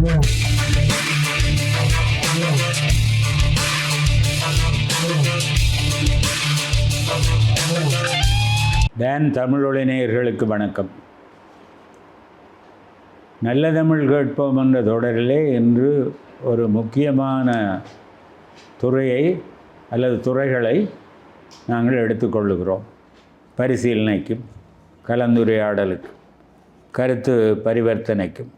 Don தமிழொலி நேயர்களுக்கு வணக்கம். நல்ல தமிழ் கேட்போம் என்ற தொடரிலே இன்று ஒரு முக்கியமான துறையை அல்லது துறைகளை நாங்கள் எடுத்துக்கொள்ளுகிறோம். பரிசீலனைக்கும் கலந்துரையாடலுக்கும் கருத்து பரிவர்த்தனைக்கும்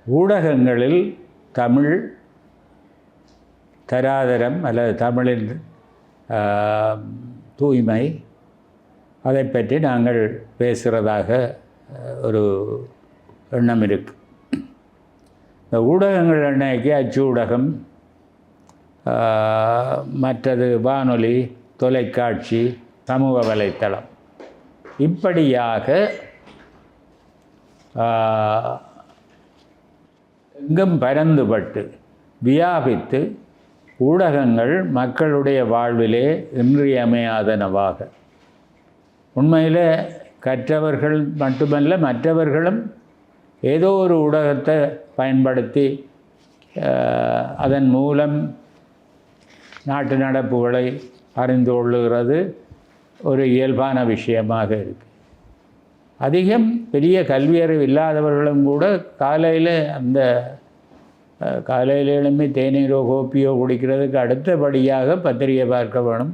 ஊடகங்களில் தமிழ் தராதரம் அல்லது தமிழின் தூய்மை அதை பற்றி நாங்கள் பேசுகிறதாக ஒரு எண்ணம் இருக்குது. இந்த ஊடகங்கள் அன்னைக்கு அச்சு ஊடகம், மற்றது வானொலி, தொலைக்காட்சி, சமூக வலைத்தளம் இப்படியாக எங்கும் பரந்துபட்டு வியாபித்து ஊடகங்கள் மக்களுடைய வாழ்விலே இன்றியமையாதனவாக, உண்மையில் கற்றவர்கள் மட்டுமல்ல மற்றவர்களும் ஏதோ ஒரு ஊடகத்தை பயன்படுத்தி அதன் மூலம் நாட்டு நடப்புகளை அறிந்து கொள்ளுகிறது ஒரு இயல்பான விஷயமாக இருக்குது. அதிகம் பெரிய கல்வியறிவு இல்லாதவர்களும் கூட காலையில் எழும்பி தேநீரோ கோப்பியோ குடிக்கிறதுக்கு அடுத்தபடியாக பத்திரிகை பார்க்க வேணும்,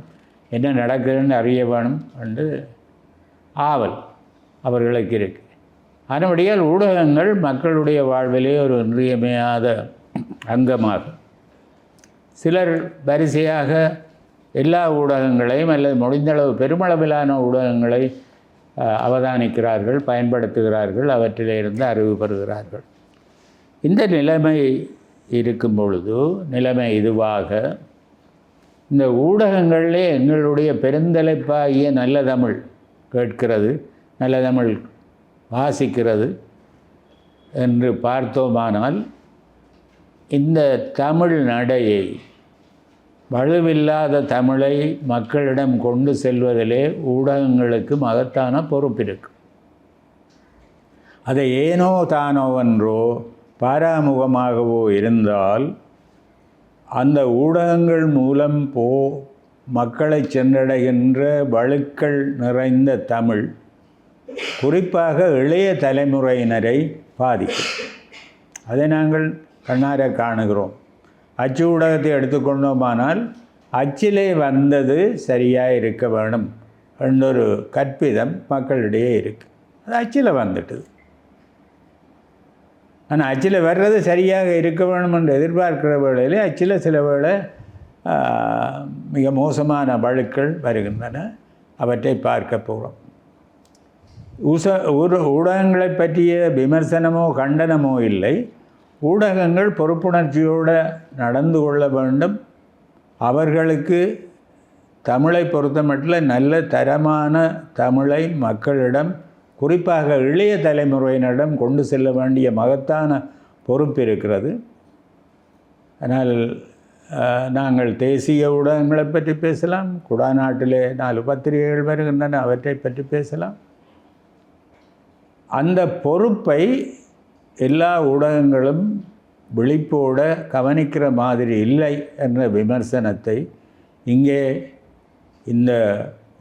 என்ன நடக்குதுன்னு அறிய வேணும் என்று ஆவல் அவர்களுக்கு இருக்குது. அதனுடையால் ஊடகங்கள் மக்களுடைய வாழ்விலே ஒரு இன்றியமையாத அங்கமாகும். சிலர் வரிசையாக எல்லா ஊடகங்களையும் அல்லது முடிந்தளவு பெருமளவிலான ஊடகங்களை அவதானிக்கிறார்கள், பயன்படுத்துகிறார்கள், அவற்றிலிருந்து அறிவு பெறுகிறார்கள். இந்த நிலைமை இருக்கும் பொழுது, நிலைமை இதுவாக இந்த ஊடகங்களிலே எங்களுடைய பெருந்தலைப்பாகிய நல்ல தமிழ் கேட்கிறது, நல்ல தமிழ் வாசிக்கிறது என்று பார்த்தோமானால், இந்த தமிழ் நடையை, வலுவில்லாத தமிழை மக்களிடம் கொண்டு செல்வதிலே ஊடகங்களுக்கு மகத்தான பொறுப்பு இருக்கு. அதை ஏனோ தானோவென்றோ பாராமுகமாகவோ இருந்தால் அந்த ஊடகங்கள் மூலம் மக்களை சென்றடைகின்ற வழுக்கள் நிறைந்த தமிழ் குறிப்பாக இளைய தலைமுறையினரை பாதிக்கும். அதை நாங்கள் கண்ணார காணுகிறோம். அச்சு ஊடகத்தை எடுத்துக்கொண்டோமானால் அச்சிலே வந்தது சரியாக இருக்க வேணும் என்றொரு கற்பிதம் மக்களிடையே இருக்குது. அது அச்சில் வந்துட்டுது. ஆனால் அச்சில் வர்றது சரியாக இருக்க வேணும் என்று எதிர்பார்க்கிற வேளையில் அச்சில் சில வேளை மிக மோசமான வழுக்கள் வருகின்றன. அவற்றை பார்க்க போகிறோம். ஊடகங்களை பற்றிய விமர்சனமோ கண்டனமோ இல்லை. ஊடகங்கள் பொறுப்புணர்ச்சியோடு நடந்து கொள்ள வேண்டும். அவர்களுக்கு தமிழை பொறுத்தமட்டில் நல்ல தரமான தமிழை மக்களிடம், குறிப்பாக இளைய தலைமுறையினரிடம் கொண்டு செல்ல வேண்டிய மகத்தான பொறுப்பு இருக்கிறது. ஆனால் நாங்கள் தேசிய ஊடகங்களை பற்றி பேசலாம், குடாநாட்டிலே 4 பத்திரிகைகள் வருகின்றன, அவற்றை பற்றி பேசலாம். அந்த பொறுப்பை எல்லா ஊடகங்களும் விழிப்போடு கவனிக்கிற மாதிரி இல்லை என்ற விமர்சனத்தை இங்கே இந்த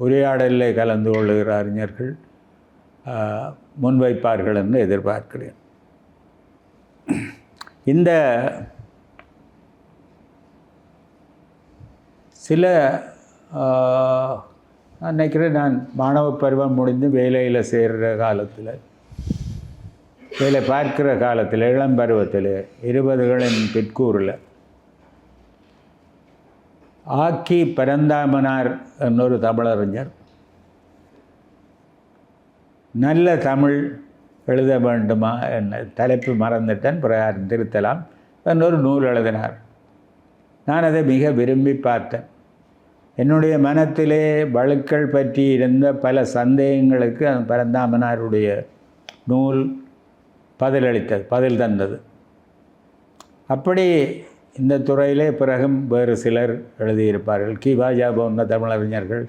உரையாடலில் கலந்து கொள்ளுகிற அறிஞர்கள் முன்வைப்பார்கள் என்று எதிர்பார்க்கிறேன். இந்த சில நான் நினைக்கிறேன், நான் மாணவ பருவம் முடிந்து வேலையில் சேர்கிற காலத்தில், வேலை பார்க்கிற காலத்தில், இளம் பருவத்தில் 20களின் பிற்கூறில் ஆக்கி பரந்தாமனார் என்னொரு தமிழறிஞர் நல்ல தமிழ் எழுத வேண்டுமா என்ன தலைப்பு மறந்துட்டேன், பிறகு திருத்தலாம் என்னொரு நூல் எழுதினார். நான் அதை மிக விரும்பி பார்த்தேன். என்னுடைய மனத்திலே வழுக்கள் பற்றி இருந்த பல சந்தேகங்களுக்கு பரந்தாமனாருடைய நூல் பதில் தந்தது. அப்படி இந்த துறையிலே பிறகும் வேறு சிலர் எழுதியிருப்பார்கள். கிவாஜா போன்ற தமிழறிஞர்கள்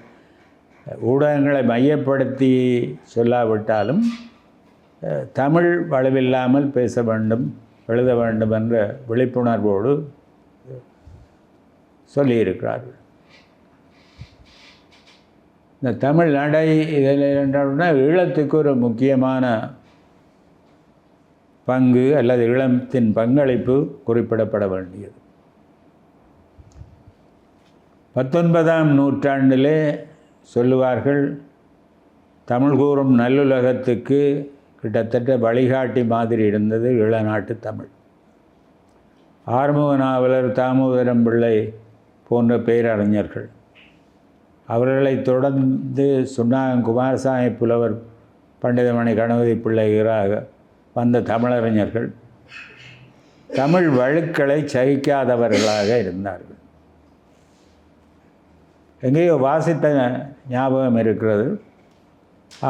ஊடகங்களை மையப்படுத்தி சொல்லாவிட்டாலும் தமிழ் வலுவில்லாமல் பேச வேண்டும் எழுத வேண்டும் என்ற விழிப்புணர்வோடு சொல்லியிருக்கிறார்கள். இந்த தமிழ் நடை இதில் என்னன்னா ஈழத்துக்கு ஒரு முக்கியமான பங்கு அல்லது ஈழத்தின் பங்களிப்பு குறிப்பிடப்பட வேண்டியது. 19ஆம் நூற்றாண்டிலே சொல்லுவார்கள், தமிழ் கூறும் நல்லுலகத்துக்கு கிட்டத்தட்ட வழிகாட்டி மாதிரி இருந்தது ஈழநாட்டு தமிழ். ஆறுமுக நாவலர், தாமோதரம் பிள்ளை போன்ற பேரறிஞர்கள், அவர்களை தொடர்ந்து சுண்ணாகம் குமாரசாமி புலவர், பண்டிதமணி கணபதி பிள்ளைகளாக வந்த தமிழறிஞர்கள் தமிழ் வழுக்களை சகிக்காதவர்களாக இருந்தார்கள். எங்கேயோ வாசித்த ஞாபகம் இருக்கிறது.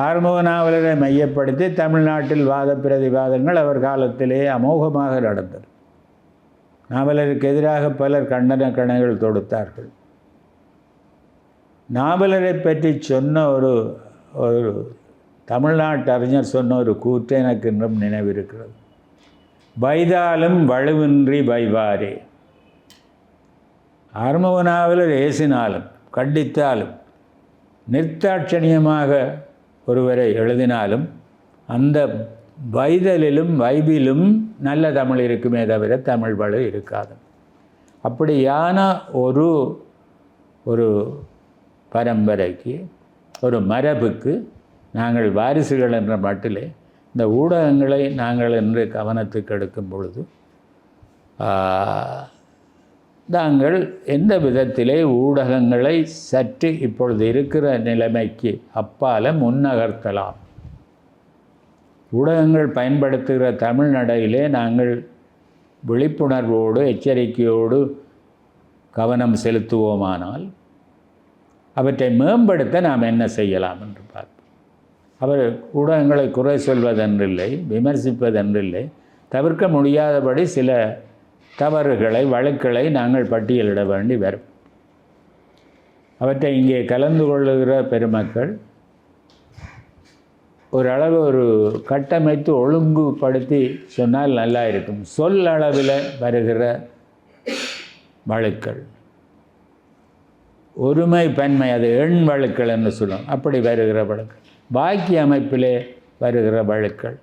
ஆறுமுக நாவலரை மையப்படுத்தி தமிழ்நாட்டில் வாத பிரதிவாதங்கள் அவர் காலத்திலே அமோகமாக நடந்தது. நாவலருக்கு எதிராக பலர் கண்டன கணைகள் தொடுத்தார்கள். நாவலரை பற்றி சொன்ன ஒரு தமிழ்நாட்டு அறிஞர் சொன்ன ஒரு கூற்று எனக்கு இன்னும் நினைவிருக்கிறது. வைதாலும் வலுவின்றி வைவாரே. ஆறுமுக நாவலர் ஏசினாலும் கண்டித்தாலும் நிர்தாட்சணியமாக ஒருவரை எழுதினாலும் அந்த வைதலிலும் வைபிலும் நல்ல தமிழ் இருக்குமே தவிர தமிழ் வலு இருக்காது. அப்படியான ஒரு பரம்பரைக்கு, ஒரு மரபுக்கு நாங்கள் வாரிசுகள் என்ற மட்டிலே இந்த ஊடகங்களை நாங்கள் என்று கவனத்துக்கு எடுக்கும் பொழுது நாங்கள் எந்த விதத்திலே ஊடகங்களை சற்று இப்பொழுது இருக்கிற நிலைமைக்கு அப்பால முன்னகர்த்தலாம். ஊடகங்கள் பயன்படுத்துகிற தமிழ் நடையிலே நாங்கள் விழிப்புணர்வோடு எச்சரிக்கையோடு கவனம் செலுத்துவோமானால் அவற்றை மேம்படுத்த நாம் என்ன செய்யலாம் என்று பார்ப்போம். அவர் ஊடகங்களை குறை சொல்வதென்றில்லை, விமர்சிப்பதென்றில்லை, தவிர்க்க முடியாதபடி சில தவறுகளை, வழக்குகளை நாங்கள் பட்டியலிட வேண்டி வரும். அவற்றை இங்கே கலந்து கொள்ளுகிற பெருமக்கள் ஓரளவு ஒரு கட்டமைத்து ஒழுங்குபடுத்தி சொன்னால் நல்லா இருக்கும். சொல் அளவில் வருகிற வழக்குகள், ஒருமை பன்மை, அது எண் வழக்குகள் என்று சொல்லும், அப்படி வருகிற வழக்கு, வாக்கிய அமைப்பிலே வருகிற வழக்குகள்,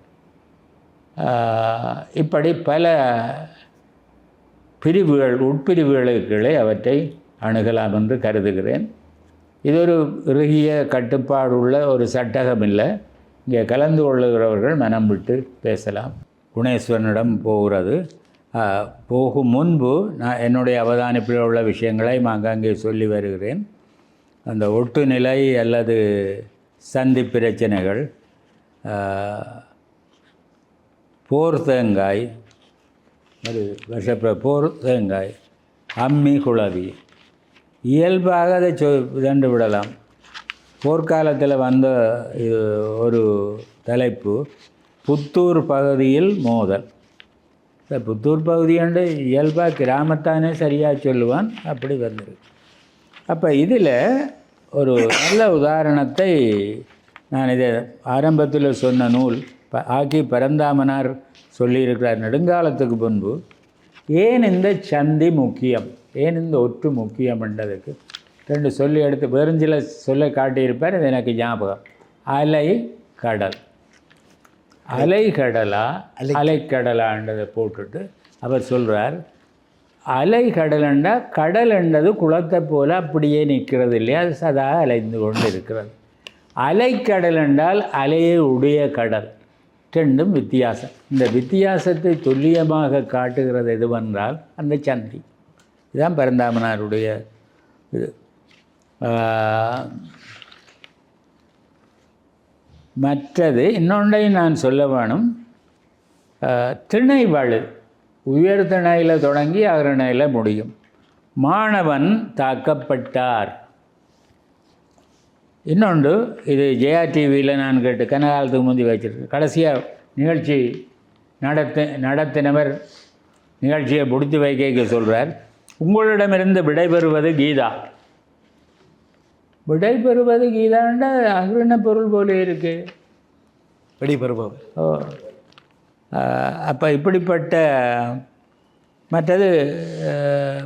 இப்படி பல பிரிவுகள், உட்பிரிவுகளுக்களே அவற்றை அணுகலாம் என்று கருதுகிறேன். இது ஒரு இறுகிய கட்டுப்பாடுள்ள ஒரு சட்டகம் இல்லை. இங்கே கலந்து கொள்ளுகிறவர்கள் மனம் விட்டு பேசலாம். குணேஸ்வரனிடம் போகிறது. போகும் முன்பு நான் என்னுடைய அவதானிப்பில் உள்ள விஷயங்களை அங்கங்கே சொல்லி வருகிறேன். அந்த ஒட்டுநிலை அல்லது சந்தி பிரச்சனைகள், போர் தேங்காய், ஒரு போர் தேங்காய், அம்மி குளவி, இயல்பாக அதை இதண்டு விடலாம். போர்க்காலத்தில் வந்த ஒரு தலைப்பு புத்தூர் பகுதியில் மோதல். புத்தூர் பகுதி என்று இயல்பாக கிராமத்தானே சரியாக சொல்லுவான், அப்படி வந்திருக்கு. அப்போ இதில் ஒரு நல்ல உதாரணத்தை நான் இதை ஆரம்பத்தில் சொன்ன நூல் ஆக்கி பரந்தாமனார் சொல்லியிருக்கிறார். நெடுங்காலத்துக்கு முன்பு ஏன் இந்த சந்தி முக்கியம், ஏன் இந்த ஒற்று முக்கியம் என்றதுக்கு ரெண்டு சொல்லி எடுத்து வெறுஞ்சில சொல்ல காட்டியிருப்பார். இது எனக்கு ஞாபகம். அலை கடல், அலைக்கடலா அலைக்கடலான்றதை போட்டுட்டு அவர் சொல்கிறார், அலைக்கடலண்டா கடல் என்றது குளத்தை போல் அப்படியே நிற்கிறது இல்லையா, அது சதா அலைந்து கொண்டு இருக்கிறது. அலைக்கடல் என்றால் அலையை உடைய கடல், ரெண்டும் வித்தியாசம். இந்த வித்தியாசத்தை துல்லியமாக காட்டுகிறது எதுவென்றால் அந்த சந்தி. இதுதான் பரந்தாமனாருடைய இது. மற்றது இன்னொன்றையும் நான் சொல்ல வேணும். திணை வலு உயர் திணையில் தொடங்கி அகரணையில் முடியும். மாணவன் தாக்கப்பட்டார். இன்னொன்று, இது ஜெயா டிவியில் நான் கேட்டு கனகாலத்துக்கு முந்தி வச்சுருக்கேன். கடைசியாக நிகழ்ச்சி நடத்தினவர் நிகழ்ச்சியை முடித்து வைக்க சொல்கிறார், உங்களிடமிருந்து விடைபெறுவது கீதா. விடைபெறுவது கீதாண்டா அகரண பொருள் போல இருக்கு. விடைபெறுபவர். ஓ, அப்போ இப்படிப்பட்ட மற்றது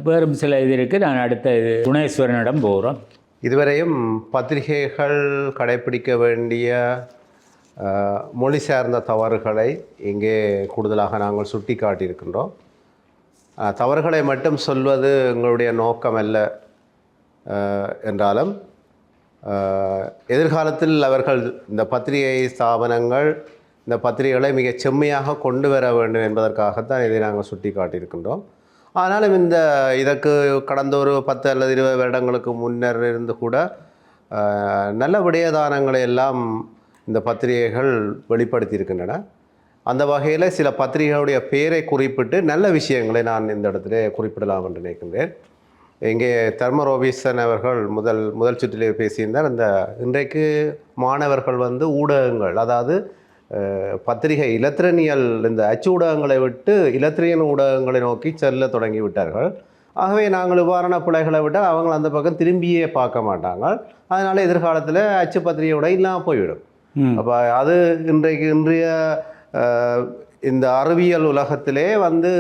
வேறும் சில இது இருக்குது. நான் அடுத்த இது குணேஸ்வரனிடம் போகிறோம். இதுவரையும் பத்திரிகைகள் கடைப்பிடிக்க வேண்டிய மொழி சார்ந்த தவறுகளை இங்கே கூடுதலாக நாங்கள் சுட்டி காட்டியிருக்கின்றோம். தவறுகளை மட்டும் சொல்வது எங்களுடைய நோக்கம் அல்ல என்றாலும் எதிர்காலத்தில் அவர்கள் இந்த பத்திரிகை ஸ்தாபனங்கள் இந்த பத்திரிகைகளை மிகச் செம்மையாக கொண்டு வர வேண்டும் என்பதற்காகத்தான் இதை நாங்கள் சுட்டி காட்டியிருக்கின்றோம். ஆனாலும் இதற்கு கடந்த ஒரு 10 அல்லது 20 வருடங்களுக்கு முன்னர் இருந்து கூட நல்ல விடயதானங்களை எல்லாம் இந்த பத்திரிகைகள் வெளிப்படுத்தியிருக்கின்றன. அந்த வகையில் சில பத்திரிகைகளுடைய பெயரை குறிப்பிட்டு நல்ல விஷயங்களை நான் இந்த இடத்துல குறிப்பிடலாம் என்று நினைக்கின்றேன். இங்கே தர்மரோபிசன் அவர்கள் முதல் சுற்றிலே பேசியிருந்தார். இன்றைக்கு மாணவர்கள் ஊடகங்கள், அதாவது பத்திரிகை இலத்திரனியல் இந்த அச்சு ஊடகங்களை விட்டு இலத்திரியன் ஊடகங்களை நோக்கி செல்ல தொடங்கி விட்டார்கள். ஆகவே நாங்கள் இவ்வாறான பிள்ளைகளை விட்டால் அவங்க அந்த பக்கம் திரும்பியே பார்க்க மாட்டாங்க. அதனால் எதிர்காலத்தில் அச்சு பத்திரிகையோட இல்லாமல் போய்விடும். அப்போ அது இன்றைய இந்த அறிவியல் உலகத்திலே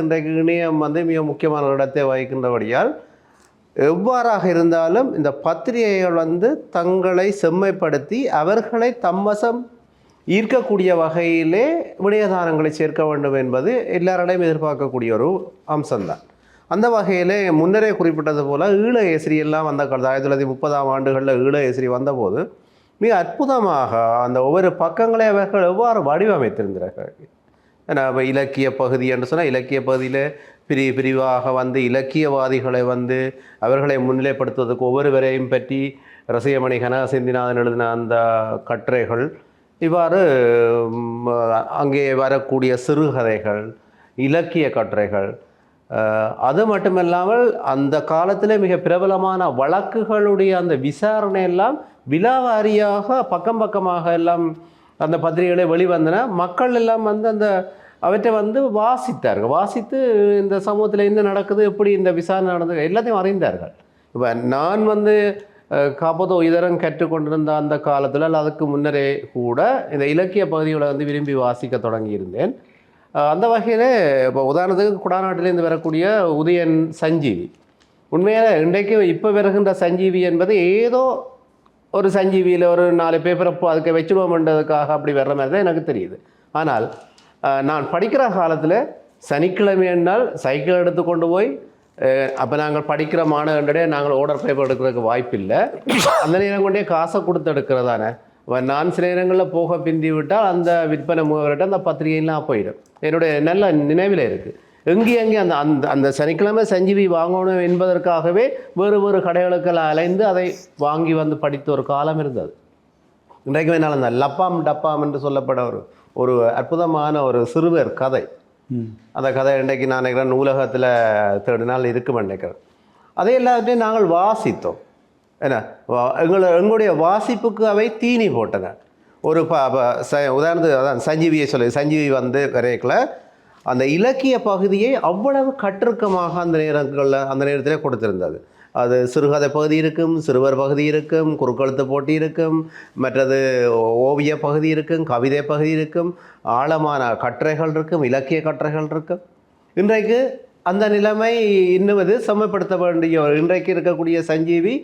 இன்றைக்கு இணையம் மிக முக்கியமான இடத்தை வகிக்கின்றபடியால் எவ்வாறாக இருந்தாலும் இந்த பத்திரிகைகள் தங்களை செம்மைப்படுத்தி அவர்களை தம்மசம் ஈர்க்கக்கூடிய வகையிலே விடயதானங்களை சேர்க்க வேண்டும் என்பது எல்லாரிடையும் எதிர்பார்க்கக்கூடிய ஒரு அம்சம்தான். அந்த வகையிலே முன்னரே குறிப்பிட்டது போல் ஈழ எசிரி எல்லாம் வந்த காலத்தில் 1930ஆம் ஆண்டுகளில் ஈழ எசிரி வந்தபோது மிக அற்புதமாக அந்த ஒவ்வொரு பக்கங்களை அவர்கள் எவ்வாறு வடிவமைத்திருந்தார்கள். ஏன்னா இலக்கிய பகுதி என்று சொன்னால் இலக்கிய பகுதியில் பிரிவாக இலக்கியவாதிகளை அவர்களை முன்னிலைப்படுத்துவதற்கு ஒவ்வொருவரையும் பற்றி ரசிகமணி கனகசேந்திநாதன் எழுதின அந்த கட்டுரைகள், இவ்வாறு அங்கே வரக்கூடிய சிறுகதைகள், இலக்கிய கட்டுரைகள், அது மட்டுமல்லாமல் அந்த காலத்தில் மிக பிரபலமான வழக்குகளுடைய அந்த விசாரணை எல்லாம் விலாவாரியாக பக்கமாக எல்லாம் அந்த பத்திரிகைகளை வெளிவந்தன. மக்கள் எல்லாம் அந்த அவற்றை வாசித்தார்கள். வாசித்து இந்த சமூகத்தில் என்ன நடக்குது, எப்படி இந்த விசாரணை நடந்தது எல்லாத்தையும் அறிந்தார்கள். இப்போ நான் காப்பதோ இதரம் கற்றுக்கொண்டிருந்த அந்த காலத்தில் அல்ல அதுக்கு முன்னரே கூட இந்த இலக்கிய பகுதிகளை விரும்பி வாசிக்க தொடங்கியிருந்தேன். அந்த வகையில் இப்போ உதாரணத்துக்கு குடாநாட்டிலேருந்து வரக்கூடிய உதயன் சஞ்சீவி, உண்மையாக இன்றைக்கு இப்போ வருகின்ற சஞ்சீவி என்பது ஏதோ ஒரு சஞ்சீவியில் ஒரு 4 பேப்பரை அதுக்கு வச்சுடுவோம்ன்றதுக்காக அப்படி வர்ற மாதிரி தான் எனக்கு தெரியுது. ஆனால் நான் படிக்கிற காலத்தில் சனிக்கிழமை என்னால் சைக்கிள் எடுத்து கொண்டு போய், அப்போ நாங்கள் படிக்கிற மாணவர்களிடையே நாங்கள் ஓர்டர் பேப்பர் எடுக்கிறதுக்கு வாய்ப்பு இல்லை. அந்த நேரம் கொண்டே காசை கொடுத்து எடுக்கிறதானே. நான் சில நேரங்களில் போக பிந்தி விட்டால் அந்த விற்பனை முகவர்கிட்ட அந்த பத்திரிகைலாம் போயிடும். என்னுடைய நல்ல நினைவில் இருக்குது. எங்கே அந்த அந்த அந்த சனிக்கிழமை சஞ்சீவி வாங்கணும் என்பதற்காகவே வேறு கடைகளுக்கெல்லாம் அலைந்து அதை வாங்கி படித்த ஒரு காலம் இருந்தது. இன்றைக்கு வேணாலும் அந்த லப்பாம் டப்பாம் என்று சொல்லப்பட ஒரு அற்புதமான ஒரு சிறுவர் கதை, அந்த கதை இன்றைக்கு நான் நினைக்கிறேன் நூலகத்தில் தேடினால் இருக்குமென்னு நினைக்கிறேன். அதே எல்லாத்தையும் நாங்கள் வாசித்தோம். ஏன்னா எங்களுடைய வாசிப்புக்கு அவை தீனி போட்டன. ஒரு உதாரணத்துக்கு அதான் சஞ்சீவியை சஞ்சீவி வரைக்கல அந்த இலக்கிய பகுதியை அவ்வளவு கற்றுக்கமாக அந்த நேரத்திலே கொடுத்திருந்தது. அது சிறுகதை பகுதி இருக்கும், சிறுவர் பகுதி இருக்கும், குறுக்கெழுத்து போட்டி இருக்கும், மற்றது ஓவிய பகுதி இருக்கும், கவிதை பகுதி இருக்கும், ஆழமான கட்டுரைகள் இருக்கும், இலக்கிய கட்டுரைகள் இருக்கும். இன்றைக்கு அந்த நிலைமை இன்னும் செம்மைப்படுத்த வேண்டிய இன்றைக்கு இருக்கக்கூடிய சஞ்சீவி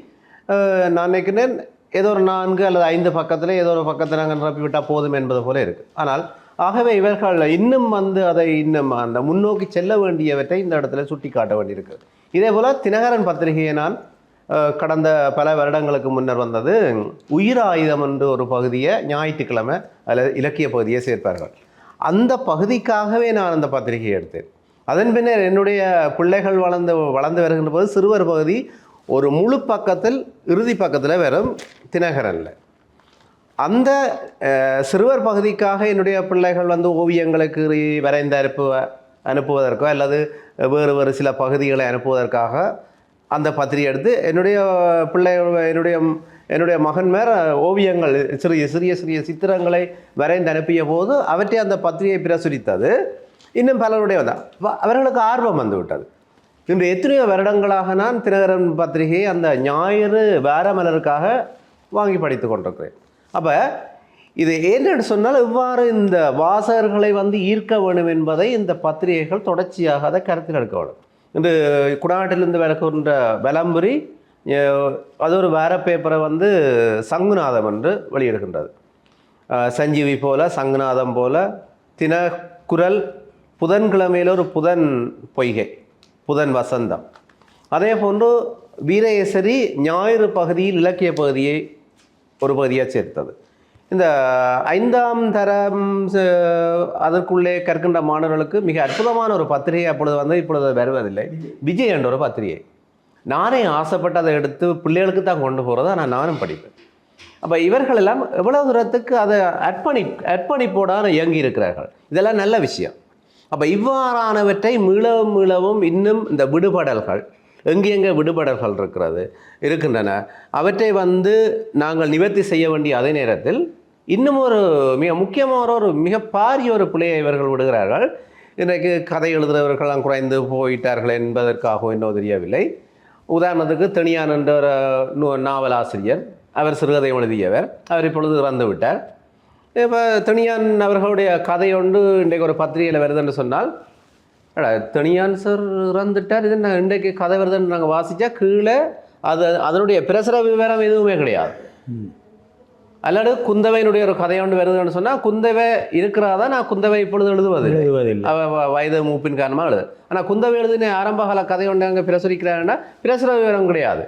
நான் நினைக்கிறேன் ஏதோ ஒரு 4 அல்லது 5 பக்கத்தில் ஏதோ ஒரு பக்கத்தை நாங்கள் நிரப்பிவிட்டால் போதும் என்பது போல இருக்குது. ஆனால் ஆகவே இவர்கள் இன்னும் அதை இன்னும் அந்த முன்னோக்கி செல்ல வேண்டியவற்றை இந்த இடத்துல சுட்டி காட்ட வேண்டியிருக்கு. இதே போல் தினகரன் பத்திரிகையை நான் கடந்த பல வருடங்களுக்கு முன்னர் வந்தது உயிர் ஆயுதம் என்று ஒரு பகுதியை ஞாயிற்றுக்கிழமை அல்லது இலக்கிய பகுதியை சேர்ப்பார்கள். அந்த பகுதிக்காகவே நான் அந்த பத்திரிகையை எடுத்தேன். அதன் பின்னர் என்னுடைய பிள்ளைகள் வளர்ந்து வருகின்ற போது சிறுவர் பகுதி ஒரு முழு பக்கத்தில் இறுதி பக்கத்தில் வெறும் தினகரனில் அந்த சிறுவர் பகுதிக்காக என்னுடைய பிள்ளைகள் ஓவியங்களுக்கு வரைந்து அனுப்புவதற்கோ அல்லது வேறு சில பகுதிகளை அனுப்புவதற்காக அந்த பத்திரிகை எடுத்து என்னுடைய மகன்மார் ஓவியங்கள் சிறிய சித்திரங்களை வரைந்து அனுப்பிய போது அவற்றை அந்த பத்திரிகை பிரசுரித்தது. இன்னும் பலருடைய அவர்களுக்கு ஆர்வம் வந்துவிட்டது. இன்று எத்தனையோ வருடங்களாக நான் தினகரன் பத்திரிகையை அந்த ஞாயிறு வார மலருக்காக வாங்கி படித்து கொண்டிருக்கிறேன். அப்போ இது என்னென்னு சொன்னால் இவ்வாறு இந்த வாசகர்களை வந்து ஈர்க்க வேண்டும் என்பதை இந்த பத்திரிகைகள் தொடர்ச்சியாக அதை கருத்தில் எடுக்க வேண்டும். இந்த குடாநாட்டிலிருந்து விளக்குகின்ற விளம்பரி அது ஒரு வேற பேப்பரை வந்து சங்குநாதம் என்று வெளியிடுகின்றது. சஞ்சீவி போல, சங்குநாதம் போல, தினக்குரல், புதன்கிழமையில் ஒரு புதன் பொய்கை, புதன் வசந்தம். அதே போன்று வீரேசரி ஞாயிறு பகுதியில் இலக்கிய பகுதியை ஒரு பகுதியாக சேர்த்தது. இந்த 5ஆம் தரம் அதற்குள்ளே கற்கின்ற மாணவர்களுக்கு மிக அற்புதமான ஒரு பத்திரிகை அப்பொழுது வந்து இப்பொழுது வருவதில்லை. விஜய் என்ற ஒரு பத்திரிகை. நானே ஆசைப்பட்டு அதை எடுத்து பிள்ளைகளுக்கு தான் கொண்டு போகிறது, ஆனால் நானும் படிப்பேன். அப்போ இவர்கள் எல்லாம் எவ்வளவு தூரத்துக்கு அதை அர்ப்பணிப்போடான இயங்கி இருக்கிறார்கள். இதெல்லாம் நல்ல விஷயம். அப்போ இவ்வாறானவற்றை மீளவும் இன்னும் இந்த விடுபடல்கள் எங்கெங்கே விடுபடல்கள் இருக்கின்றன அவற்றை வந்து நாங்கள் நிவர்த்தி செய்ய வேண்டிய அதே நேரத்தில் இன்னும் ஒரு மிக முக்கியமான ஒரு மிக பாரிய ஒரு பிழையை இவர்கள் விடுகிறார்கள். இன்றைக்கு கதை எழுதுகிறவர்களெல்லாம் குறைந்து போயிட்டார்கள் என்பதற்காக இன்னும் தெரியவில்லை. உதாரணத்துக்கு தெனியான் என்ற ஒரு நாவலாசிரியர், அவர் சிறுகதை எழுதியவர், அவர் இப்பொழுது இறந்து விட்டார். இப்போ தெனியான் அவர்களுடைய கதை ஒன்று இன்றைக்கு ஒரு பத்திரிகையில் வருதுன்னு சொன்னால், தெனியான் சார் இறந்துட்டார், இது நான் இன்றைக்கு கதை வருதுன்னு நாங்கள் வாசித்தா கீழே அதனுடைய பிரசுர விவரம் எதுவுமே கிடையாது. அல்லது குந்தவையினுடைய ஒரு கதை ஒன்று வருதுன்னு சொன்னால் குந்தவை இருக்கிறாதா, நான் குந்தவை இப்பொழுது எழுதுவதில்லை, வயது மூப்பின் காரணமாக எழுது. ஆனால் குந்தவை எழுதின ஆரம்ப கால கதை ஒன்று அங்கே பிரசுரிக்கிறாருன்னா பிரசுர விவரம் கிடையாது.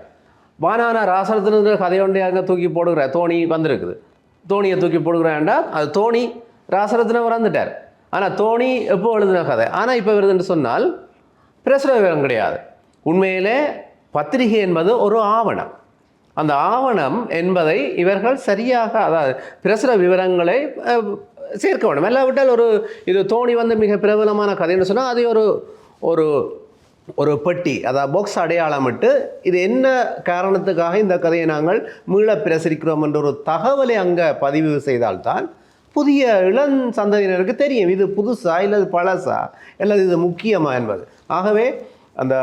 வானான ராசரத்தினுடைய கதை ஒன்று அங்கே தூக்கி போடுகிற தோணி வந்திருக்குது, தோணியை தூக்கி போடுகிறான்டா அது தோணி ராசரத்தின இறந்துட்டார். ஆனால் தோணி எப்போ எழுதின கதை, ஆனால் இப்போ வருதுன்னு சொன்னால் பிரசுர விவரம் கிடையாது. உண்மையிலே பத்திரிகை என்பது ஒரு ஆவணம். அந்த ஆவணம் என்பதை இவர்கள் சரியாக, அதாவது பிரசுர விவரங்களை சேர்க்க வேண்டும். இல்லாவிட்டால் இது தோணி வந்து மிக பிரபலமான கதைன்னு சொன்னால் அதை ஒரு பெட்டி, அதாவது பாக்ஸ் அடையாளமிட்டு இது என்ன காரணத்துக்காக இந்த கதையை நாங்கள் மீள பிரசுரிக்கிறோம் என்ற ஒரு தகவலை அங்கே பதிவு செய்தால்தான் புதிய இளம் சந்ததியினருக்கு தெரியும் இது புதுசா இல்லை பழசா அல்லது இது முக்கியமா என்பது. ஆகவே அந்த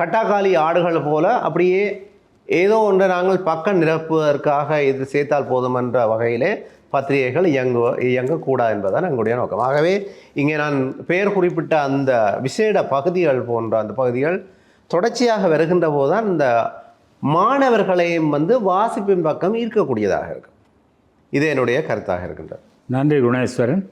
கட்டாக்காளி ஆடுகள் போல அப்படியே ஏதோ ஒன்றை நாங்கள் பக்கம் நிரப்புவதற்காக இது சேர்த்தால் போதும் என்ற வகையிலே பத்திரிகைகள் இயங்கக்கூடாது என்பதுதான் எங்களுடைய நோக்கம். ஆகவே இங்கே நான் பெயர் குறிப்பிட்ட அந்த விசேட பகுதிகள் போன்ற அந்த பகுதிகள் தொடர்ச்சியாக வருகின்ற போதுதான் இந்த மாணவர்களையும் வந்து வாசிப்பின் பக்கம் ஈர்க்கக்கூடியதாக இருக்கும். இது என்னுடைய கருத்தாக இருக்கின்றது. நன்றி குணேஸ்வரன்.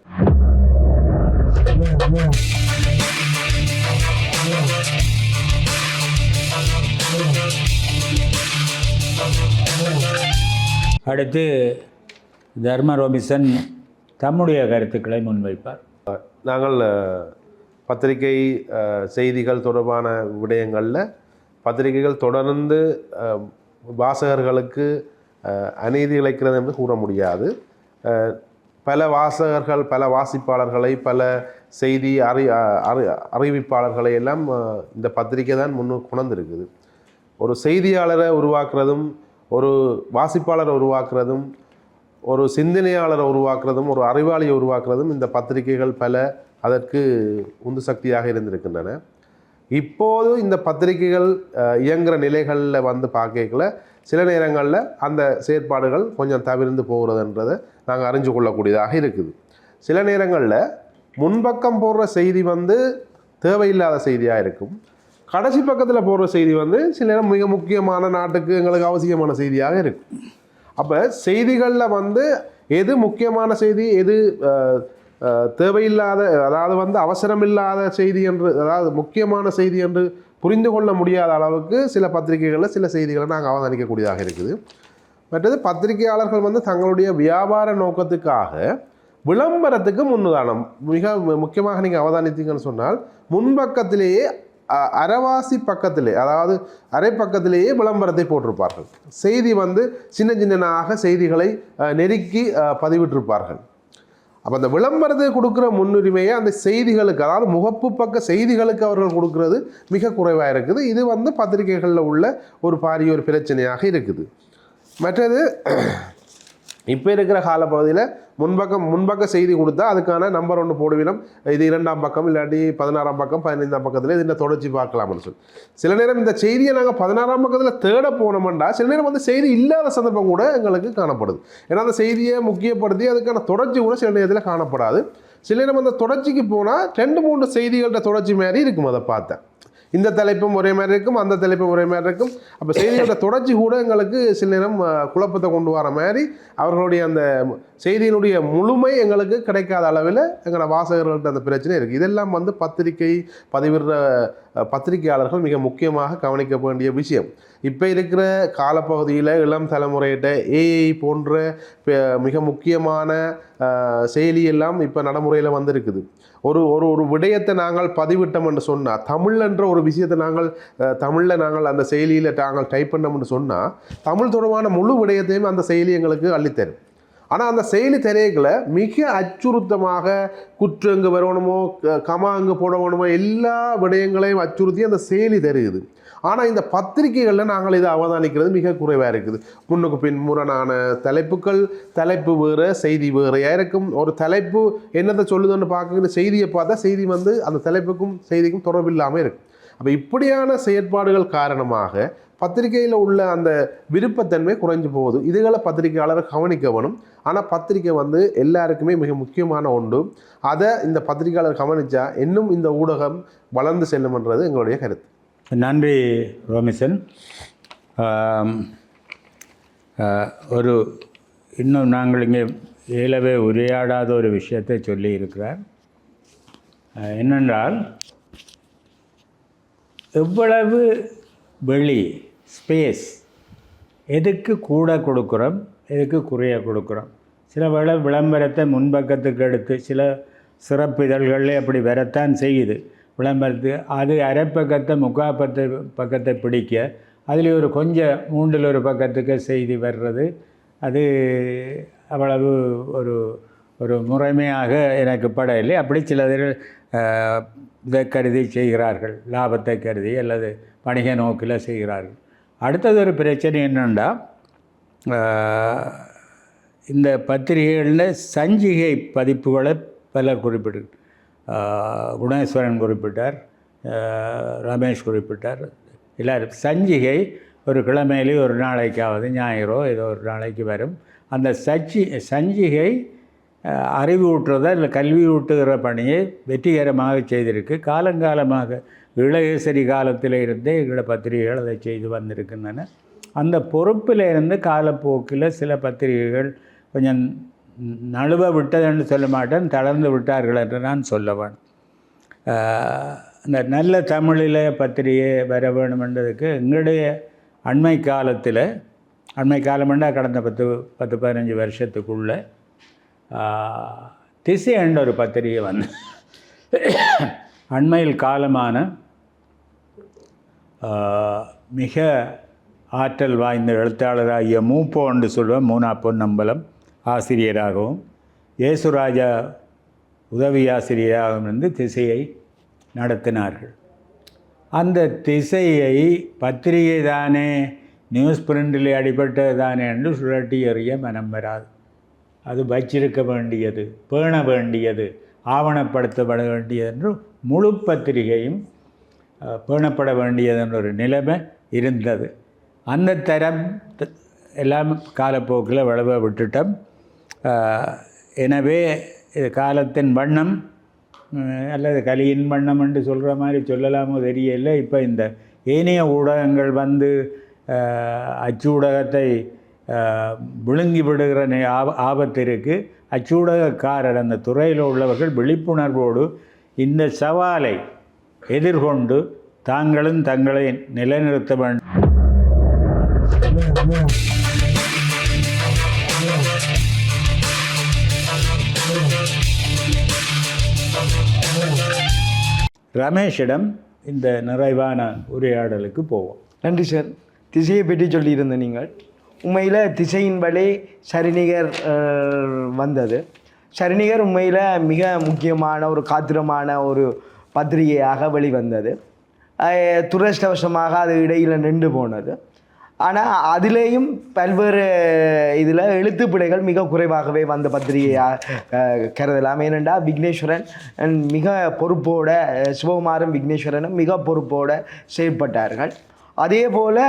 அடுத்து தர்ம ரோபின்சன் தம்முடைய கருத்துக்களை முன்வைப்பார். நாங்கள் பத்திரிகை செய்திகள் தொடர்பான விடயங்களில் பத்திரிகைகள் தொடர்ந்து வாசகர்களுக்கு அநீதி இழைக்கிறது என்று கூற முடியாது. பல வாசகர்கள், பல வாசிப்பாளர்களை, பல செய்தி அறிவிப்பாளர்களை எல்லாம் இந்த பத்திரிகை தான் முன்னுக்கு கொண்டிருக்குது. ஒரு செய்தியாளரை உருவாக்குறதும், ஒரு வாசிப்பாளரை உருவாக்குறதும், ஒரு சிந்தனையாளரை உருவாக்குறதும், ஒரு அறிவாளியை உருவாக்குறதும் இந்த பத்திரிகைகள் பல அதற்கு உந்து சக்தியாக இருந்திருக்கின்றன. இப்போது இந்த பத்திரிகைகள் இயங்குகிற நிலைகளில் வந்து பார்க்கல சில நேரங்களில் அந்த செயற்பாடுகள் கொஞ்சம் தவிர்ந்து போகிறதுன்றதை நாங்கள் அறிஞ்சு கொள்ளக்கூடியதாக இருக்குது. சில நேரங்களில் முன்பக்கம் போடுற செய்தி வந்து தேவையில்லாத செய்தியாக இருக்கும், கடைசி பக்கத்தில் போடுற செய்தி வந்து சில நேரம் மிக முக்கியமான நாட்டுக்கு எங்களுக்கு அவசியமான செய்தியாக இருக்கும். அப்போ செய்திகளில் வந்து எது முக்கியமான செய்தி, எது தேவையில்லாத, அதாவது வந்து அவசரமில்லாத செய்தி என்று, அதாவது முக்கியமான செய்தி என்று புரிந்து கொள்ள முடியாத அளவுக்கு சில பத்திரிகைகளில் சில செய்திகளை நாங்கள் அவதானிக்கக்கூடியதாக இருக்குது. மற்றது பத்திரிகையாளர்கள் வந்து தங்களுடைய வியாபார நோக்கத்துக்காக விளம்பரத்துக்கு முன்னுதாரணம், மிக முக்கியமாக நீங்கள் அவதானித்தீங்கன்னு சொன்னால் முன்பக்கத்திலேயே அரைவாசி பக்கத்திலே, அதாவது அரை பக்கத்திலேயே விளம்பரத்தை போட்டிருப்பார்கள். செய்தி வந்து சின்ன சின்னனாக செய்திகளை நெருக்கி பதிவிட்டிருப்பார்கள். அப்போ அந்த விளம்பரத்தை கொடுக்குற முன்னுரிமையை அந்த செய்திகளுக்கு, அதாவது முகப்பு பக்க செய்திகளுக்கு அவர்கள் கொடுக்கறது மிக குறைவாக இருக்குது. இது வந்து பத்திரிகைகளில் உள்ள ஒரு பாரிய ஒரு பிரச்சனையாக இருக்குது. மற்றது இப்போ இருக்கிற காலப்பகுதியில் முன்பக்க செய்தி கொடுத்தா அதுக்கான நம்பர் ஒன்று போடுவினம், இது 2ஆம் பக்கம் இல்லாட்டி 16ஆம் பக்கம் 15ஆம் பக்கத்தில் இதில் தொடர்ச்சி பார்க்கலாம்னு சொல்லி. சில நேரம் இந்த செய்தியை நாங்கள் 16ஆம் பக்கத்தில் தேட போனோம்னா சில நேரம் வந்து செய்தி இல்லாத சந்தர்ப்பம் கூட எங்களுக்கு காணப்படுது. ஏன்னா அந்த செய்தியை முக்கியப்படுத்தி அதுக்கான தொடர்ச்சி கூட சில நேரத்தில் காணப்படாது. சில நேரம் அந்த தொடர்ச்சிக்கு போனால் 2-3 செய்திகளோட தொடர்ச்சி மாதிரி இருக்கும். அதை பார்த்தேன், இந்த தலைப்பும் ஒரே மாதிரி இருக்கும், அந்த தலைப்பும் ஒரே மாதிரி இருக்கும். அப்போ செய்தியோட தொடர்ச்சி கூட எங்களுக்கு சில நேரம் குழப்பத்தை கொண்டு வர மாதிரி, அவர்களுடைய அந்த செய்தியினுடைய முழுமை எங்களுக்கு கிடைக்காத அளவில் எங்களோட வாசகர்கள்ட்ட அந்த பிரச்சனை இருக்குது. இதெல்லாம் வந்து பத்திரிகை பதிவிடுற பத்திரிகையாளர்கள் மிக முக்கியமாக கவனிக்க வேண்டிய விஷயம். இப்போ இருக்கிற காலப்பகுதியில் இளம் தலைமுறையிட்ட ஏஐ போன்ற மிக முக்கியமான செயலியெல்லாம் இப்போ நடைமுறையில் வந்திருக்குது. ஒரு ஒரு ஒரு விடயத்தை நாங்கள் பதிவிட்டோம் என்று சொன்னால், தமிழ் என்ற ஒரு விஷயத்தை தமிழில் நாங்கள் அந்த செயலியில் நாங்கள் டைப் பண்ணோம்னு சொன்னால், தமிழ் தொடர்பான முழு விடயத்தையும் அந்த செயலி எங்களுக்கு அள்ளித்தரும். ஆனால் அந்த செயலி திரைகளை மிக அச்சுறுத்தமாக குற்றம் எங்கே வரணுமோ, கமா எங்கே போடணுமோ, எல்லா விடயங்களையும் அச்சுறுத்தி அந்த செயலி தருகுது. ஆனால் இந்த பத்திரிகைகளில் நாங்கள் இதை அவதானிக்கிறது மிக குறைவாக இருக்குது. முன்னுக்கு பின் முரணான தலைப்புகள், தலைப்பு வேறு செய்தி வேறையாக இருக்கும். ஒரு தலைப்பு என்னத்தை சொல்லுதுன்னு பார்க்குற செய்தியை பார்த்தா செய்தி வந்து அந்த தலைப்புக்கும் செய்திக்கும் தொடர்பில்லாமல் இருக்கும். அப்போ இப்படியான செயற்பாடுகள் காரணமாக பத்திரிகையில் உள்ள அந்த விருப்பத்தன்மை குறைஞ்சு போகுது. இதுகளை பத்திரிகையாளர் கவனிக்க வேணும். ஆனால் பத்திரிகை வந்து எல்லாருக்குமே மிக முக்கியமான ஒன்று. அதை இந்த பத்திரிகையாளர் கவனித்தா இன்னும் இந்த ஊடகம் வளர்ந்து செல்லும்ன்றது எங்களுடைய கருத்து. நன்றி ரோமிசன். இன்னும் நாங்கள் இங்கே இயலவே உரையாடாத ஒரு விஷயத்தை சொல்லி இருக்கிறார். என்னென்றால், எவ்வளவு வெளி ஸ்பேஸ் எதுக்கு கூட கொடுக்குறோம், எதுக்கு குறைய கொடுக்குறோம். சில வேளை விளம்பரத்தை முன்பக்கத்துக்கு எடுத்து சில சிறப்பு இதழ்களில் அப்படி வரத்தான் செய்யுது விளம்பரத்து. அது அரைப்பக்கத்தை பக்கத்தை பிடிக்க அதில் ஒரு கொஞ்சம் 3 பக்கத்துக்கு செய்தி வர்றது, அது அவ்வளவு ஒரு ஒரு முறைமையாக எனக்கு படவில்லை. அப்படி சிலர் இதை கருதி செய்கிறார்கள், லாபத்தை கருதி அல்லது வணிக நோக்கில் செய்கிறார்கள். அடுத்தது ஒரு பிரச்சனை என்னென்னா, இந்த பத்திரிகைகளில் சஞ்சிகை பதிப்புகளை பலர் குறிப்பிட்டு, குணேஸ்வரன் குறிப்பிட்டார், ரமேஷ் குறிப்பிட்டார், எல்லோரும். சஞ்சிகை ஒரு கிழமையிலே ஒரு நாளைக்காவது, ஞாயிறோ ஏதோ ஒரு நாளைக்கு வரும். அந்த சஞ்சிகை அறிவு ஊட்டுறதா இல்லை கல்வி ஊட்டுகிற பணியை வெற்றிகரமாக செய்திருக்கு. காலங்காலமாக இளையசரி காலத்தில் இருந்தே எங்களோட பத்திரிகைகள் அதை செய்து வந்திருக்கின்றன. அந்த பொறுப்பில் இருந்து காலப்போக்கில் சில பத்திரிகைகள் கொஞ்சம் நழுவ விட்டதுன்னு சொல்ல மாட்டேன், தளர்ந்து விட்டார்கள் என்று நான் சொல்லுவேன். அந்த நல்ல தமிழில் பத்திரிகை வர வேணுமென்றதுக்கு எங்களுடைய அண்மை காலம்னா கடந்த 10-15 வருஷத்துக்குள்ளே திசை என்ற ஒரு பத்திரிகை வந்து அண்மையில் காலமான மிக ஆற்றல் வாய்ந்த எழுத்தாளராகிய மூப்போ என்று சொல்லுவோம், மூனா பொன்னம்பலம் ஆசிரியராகவும் இயேசுராஜா உதவி ஆசிரியராகவும் இருந்து திசையை நடத்தினார்கள். அந்த திசையை பத்திரிகை தானே, நியூஸ் பிரிண்டில் அடிபட்டது தானே என்று சுழட்டி எறிய மனம் வராது. அது வச்சிருக்க வேண்டியது, பேண வேண்டியது, ஆவணப்படுத்தப்பட வேண்டியது என்று முழு பத்திரிகையும் பேணப்பட வேண்டியது என்ற ஒரு நிலைமை இருந்தது. அந்த தரம் எல்லாம் காலப்போக்கில் வளவ விட்டுட்டோம். எனவே இது காலத்தின் வண்ணம் அல்லது கலியின் வண்ணம் என்று சொல்கிற மாதிரி சொல்லலாமோ தெரியல. இப்போ இந்த ஏனைய ஊடகங்கள் வந்து அச்சு ஊடகத்தை விழுங்கி விடுகிற ஆபத்து இருக்குது. அச்சூடகக்காரர் அந்த துறையில் உள்ளவர்கள் விழிப்புணர்வோடு இந்த சவாலை எதிர்கொண்டு தாங்களும் தங்களை நிலைநிறுத்த வேண்டும். ரமேஷிடம் இந்த நிறைவான உரையாடலுக்கு போவோம். நன்றி சார். திசையை பற்றி சொல்லியிருந்த நீங்கள் உண்மையில் திசையின் வழி சரிநிகர் வந்தது. சரிநிகர் உண்மையில் மிக முக்கியமான ஒரு காத்திரமான ஒரு பத்திரிகையாக வெளிவந்தது. துரஷ்டவசமாக அது இடையில் நின்று போனது. ஆனால் அதிலேயும் பல்வேறு இதில் எழுத்துப்பிழைகள் மிக குறைவாகவே வந்த பத்திரிகையாக கருதலாம். ஏனென்றால் விக்னேஸ்வரன் மிக பொறுப்போட, சிவகுமாரும் விக்னேஸ்வரனும் மிக பொறுப்போடு செயல்பட்டார்கள். அதே போல்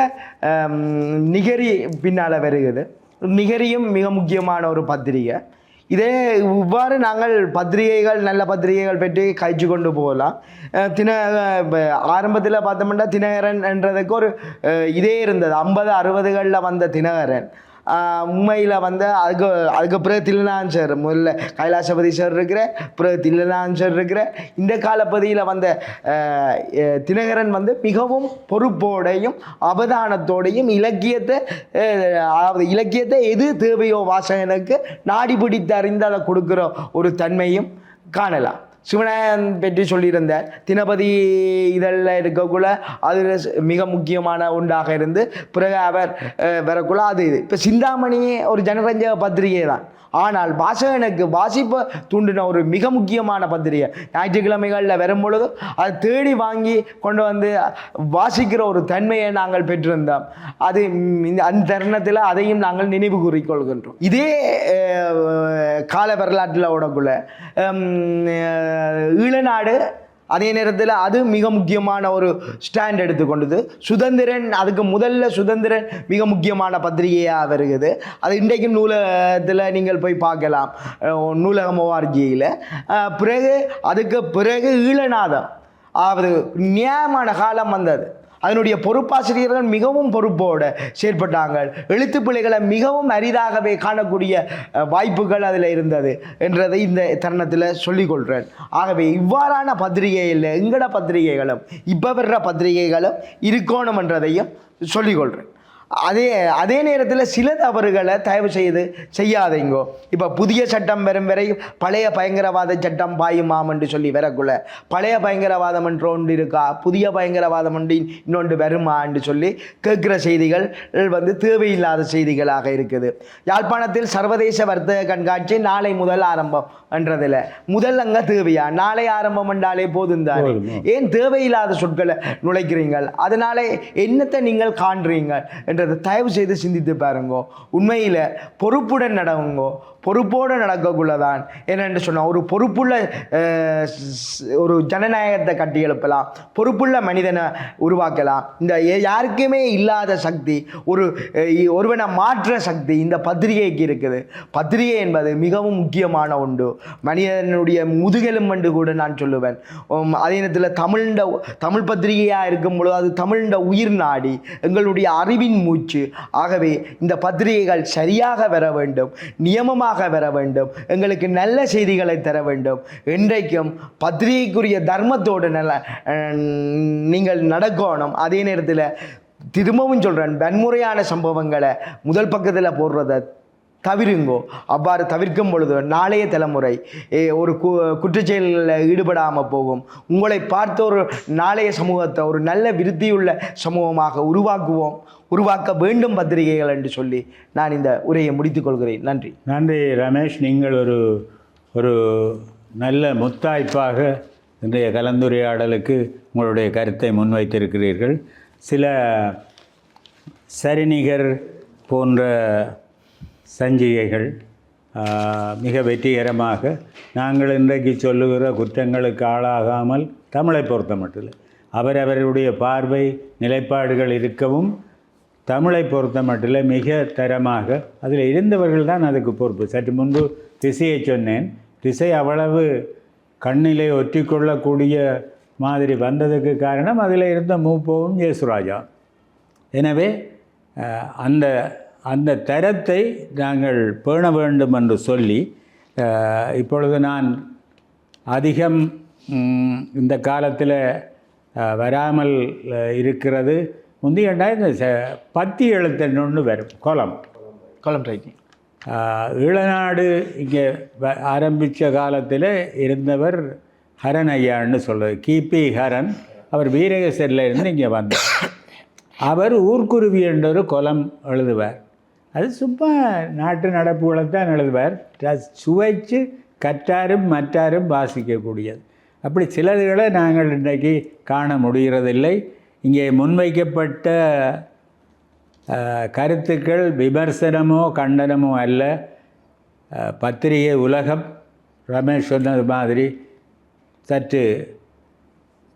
நிகரி பின்னால் வருகிறது. நிகரியும் மிக முக்கியமான ஒரு பத்திரிகை. இதே இவ்வாறு நாங்கள் பத்திரிகைகள், நல்ல பத்திரிகைகள் பெற்று கழிச்சு கொண்டு போகலாம். ஆரம்பத்தில் பார்த்தோம்னா தினகரன் என்றதுக்கு ஒரு இதே இருந்தது. 50-60களில் வந்த தினகரன் உண்மையில் வந்து அதுக்கு பிறகு தில்லனான் சார், முதல்ல கைலாசபதி சார் இருக்கிற, பிறகு தில்லனான் சார் இருக்கிற, இந்த காலப்பதியில் வந்த தினகரன் வந்து மிகவும் பொறுப்போடையும் அவதானத்தோடையும் இலக்கியத்தை எது தேவையோ வாசகனுக்கு நாடி பிடித்து அறிந்து அதை கொடுக்குற ஒரு தன்மையும் காணலாம். சிவநாயகன் பற்றி சொல்லியிருந்தார். தினபதி இதழில் இருக்கக்குள்ள அது மிக முக்கியமான ஒன்றாக இருந்து பிறகு அவர் வரக்குள்ள அது இது. இப்போ சிந்தாமணியே ஒரு ஜனரஞ்சக பத்திரிகை தான். ஆனால் வாசகனுக்கு வாசிப்பை தூண்டின ஒரு மிக முக்கியமான பத்திரிகை. ஞாயிற்றுக்கிழமைகளில் வரும் பொழுது அதை தேடி வாங்கி கொண்டு வந்து வாசிக்கிற ஒரு தன்மையை நாங்கள் பெற்றிருந்தோம். அது அந்த தருணத்தில் அதையும் நாங்கள் நினைவு கூறிக்கொள்கின்றோம். இதே கால வரலாற்றில் ஓடக்குள்ள ஈழநாடு அதே நேரத்தில் அது மிக முக்கியமான ஒரு ஸ்டாண்ட் எடுத்துக்கொண்டது. சுதந்திரன், அதுக்கு முதல்ல சுதந்திரன் மிக முக்கியமான பத்திரிகையாக வருகிறது. அது இன்றைக்கும் நூலகத்தில் நீங்கள் போய் பார்க்கலாம், நூலகம் ORGயில். பிறகு அதுக்கு பிறகு ஈழநாதம், அது நியாயமான காலம் வந்தது. அதனுடைய பொறுப்பாசிரியர்கள் மிகவும் பொறுப்போடு செயற்பட்டாங்க. எழுத்து பிழைகளை மிகவும் அரிதாகவே காணக்கூடிய வாய்ப்புகள் அதில் இருந்தது என்றதை இந்த தருணத்தில் சொல்லிக்கொள்கிறேன். ஆகவே இவ்வாறான பத்திரிகையில் எங்கட பத்திரிகைகளும் இப்போ வர்ற பத்திரிகைகளும் இருக்கணும் என்றதையும் சொல்லிக்கொள்கிறேன். அதே நேரத்தில் சில தவறுகளை தயவு செய்து செய்யாதீங்கோ. இப்போ புதிய சட்டம் வரும் வரை பழைய பயங்கரவாத சட்டம் பாயுமாம் என்று சொல்லி வரக்குள்ள பழைய பயங்கரவாதம் என்று ஒன்று இருக்கா, புதிய பயங்கரவாதம் ஒன்று இன்னொன்று வருமா என்று சொல்லி கேட்குற செய்திகள் வந்து தேவையில்லாத செய்திகளாக இருக்குது. யாழ்ப்பாணத்தில் சர்வதேச வர்த்தக கண்காட்சி நாளை முதல் ஆரம்பம் என்றதில் முதல் அங்கே தேவையா? நாளை ஆரம்பம் என்றாலே போதும் தானே, ஏன் தேவையில்லாத சொற்களை நுழைக்கிறீங்கள்? அதனால என்னத்தை நீங்கள் காண்றீங்க என்றதை தயவு செய்து சிந்தித்து பாருங்கோ. உண்மையில் பொறுப்புடன் நடவுங்கோ. பொறுப்போடு நடக்கக்குள்ளதான் என்னென்று சொன்னால் ஒரு பொறுப்புள்ள ஒரு ஜனநாயகத்தை கட்டி எழுப்பலாம், பொறுப்புள்ள மனிதனை உருவாக்கலாம். இந்த யாருக்குமே இல்லாத சக்தி, ஒருவனை மாற்ற சக்தி இந்த பத்திரிகைக்கு இருக்குது. பத்திரிகை என்பது மிகவும் முக்கியமான ஒன்று, மனிதனுடைய முதுகெலும்பு கூட நான் சொல்லுவேன். அதே நேரத்தில் தமிழ் பத்திரிகையாக இருக்கும் பொழுது அது தமிழ்ந்த உயிர் நாடி, எங்களுடைய அறிவின் மூச்சு. ஆகவே இந்த பத்திரிகைகள் சரியாக வர வேண்டும், நியமமாக வர வேண்டும், எங்களுக்கு நல்ல செய்திகளை தர வேண்டும். இன்றைக்கும் பத்திரிகைக்குரிய தர்மத்தோடு நீங்கள் நடக்கணும். அதே நேரத்தில் திரும்பவும் சொல்கிறேன், வன்முறையான சம்பவங்களை முதல் பக்கத்தில் போடுறதை தவிருங்கோ. அவ்வாறு தவிர்க்கும் பொழுது நாளைய தலைமுறை ஒரு குற்றச்செயல்களில் ஈடுபடாமல் போகும். உங்களை பார்த்த ஒரு நாளைய சமூகத்தை ஒரு நல்ல விருத்தியுள்ள சமூகமாக உருவாக்க வேண்டும் பத்திரிகைகள் என்று சொல்லி நான் இந்த உரையை முடித்துக்கொள்கிறேன். நன்றி. நன்றி ரமேஷ். நீங்கள் ஒரு நல்ல முத்தாய்ப்பாக இன்றைய கலந்துரையாடலுக்கு உங்களுடைய கருத்தை முன்வைத்திருக்கிறீர்கள். சில சரிநிகர் போன்ற சஞ்சிகைகள் மிக வெற்றிகரமாக நாங்கள் இன்றைக்கு சொல்லுகிற குற்றங்களுக்கு ஆளாகாமல் தமிழை பொறுத்த மட்டும் அவரவருடைய பார்வை நிலைப்பாடுகள் இருக்கவும் தமிழை பொறுத்த மட்டும் மிக தரமாக அதில் இருந்தவர்கள் தான் அதுக்கு பொறுப்பு. சற்று முன்பு திசையை சொன்னேன். திசை அவ்வளவு கண்ணிலே ஒற்றிக்கொள்ளக்கூடிய மாதிரி வந்ததுக்கு காரணம் அதில் இருந்த மூப்பவும் இயேசுராஜா. எனவே அந்த தரத்தை நாங்கள் பேண வேண்டும் என்று சொல்லி இப்பொழுது நான் அதிகம் இந்த காலத்தில் வராமல் இருக்கிறது. முந்தையண்டா இந்த பத்தி எழுத்துன்னு ஒன்று வரும், கோலம் ரைட்டிங். ஈழநாடு இங்கே ஆரம்பித்த காலத்தில் இருந்தவர் ஹரன் ஐயான்னு சொல்கிறது, கிபி ஹரன். அவர் வீரகேசரில் இருந்து இங்கே வந்தார். அவர் ஊர்க்குருவி என்ற ஒரு கோலம் எழுதுவார். அது சும்மா நாட்டு நடப்புகளை தான் எழுதுவார். சுவைச்சு கற்றாரும் மற்றாரும் வாசிக்கக்கூடியது. அப்படி சிலதுகளை நாங்கள் இன்றைக்கு காண முடிகிறதில்லை. இங்கே முன்வைக்கப்பட்ட கருத்துக்கள் விமர்சனமோ கண்டனமோ அல்ல. பத்திரிகை உலகம் ரமேஷ் சொன்னது மாதிரி சற்று